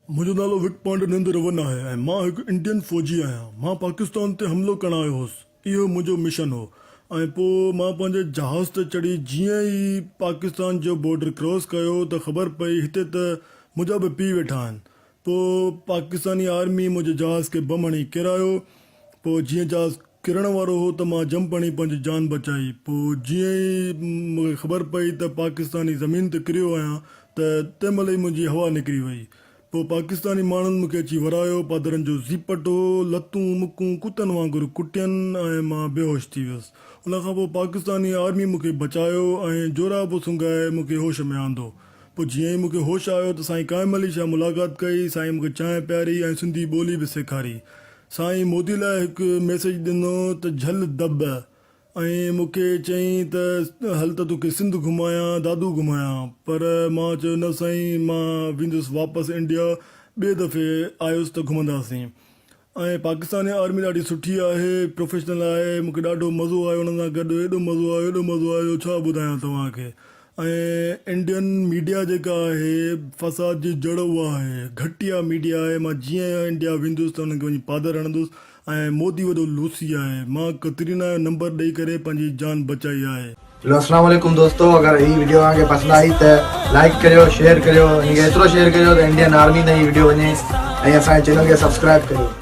मुंहिंजो नालो विक रवन आहे ऐं मां हिकु इंडियन फ़ौजी आहियां। मां पाकिस्तान ते हमिलो करण आयो हुउसि। इहो मुंहिंजो मिशन हो। ऐं पोइ मां पंहिंजे जहाज़ ते चढ़ी जीअं ई पाकिस्तान जो बॉर्डर क्रॉस कयो त ख़बर पई हिते त मुंहिंजा बि पीउ वेठा आहिनि। पोइ पाकिस्तानी आर्मी मुंहिंजे जहाज़ खे बम हणी किरायो। पोइ जीअं जहाज़ किरण वारो हो त मां जंप हणी पंहिंजी जान बचाई। पोइ जीअं ई मूंखे ख़बर पई त पाकिस्तानी ज़मीन ते किरियो आहियां त तंहिं महिल ई मुंहिंजी हवा निकिरी वई। पोइ पाकिस्तानी माण्हुनि मूंखे अची वरायो। पादरनि जो ज़ीपट हो, लतूं मुकूं कुतनि वांगुरु कुटियनि ऐं मां बेहोश थी वियुसि। उन खां पोइ पाकिस्तानी आर्मी मूंखे बचायो ऐं जोराबु सुंघाए मूंखे होश में आंदो। पोइ जीअं ई मूंखे होश आयो त साईं काइम अली सां मुलाक़ात कई। साईं मूंखे चांहि पियारी ऐं सिंधी ॿोली बि सेखारी। साईं मोदी लाइ हिकु मैसेज ॾिनो त झल दब ऐं मूंखे चयईं त हल त तोखे सिंध घुमायां, दादू घुमायां। पर मां चयो न साईं, मां वेंदुसि वापसि इंडिया। ॿिए दफ़े आयुसि त घुमंदासीं। ऐं पाकिस्तानी आर्मी ॾाढी सुठी आहे, प्रोफेशनल आहे। मूंखे ॾाढो मज़ो आयो हुन सां गॾु, एॾो मज़ो आयो छा ॿुधायां तव्हांखे। ऐं इंडियन मीडिया जेका आहे फ़साद जी जड़ उहा आहे, घटिया मीडिया आहे। मां जीअं इंडिया वेंदुसि त हुनखे वञी पादर हणंदुसि। ऐं मोदी वॾो लूसी आहे। मां कतरीना जो नंबर ॾेई करे पंहिंजी जान बचाई आहे। चलो अस्सलाम वालेकुम दोस्तों, अगर ये वीडियो तव्हांखे पसंदि आई त लाइक करियो, शेयर करियो, इनखे एतिरो शेयर करियो त इंडियन आर्मी ताईं वीडियो वञे ऐं असांजे चैनल खे सब्सक्राइब करियो।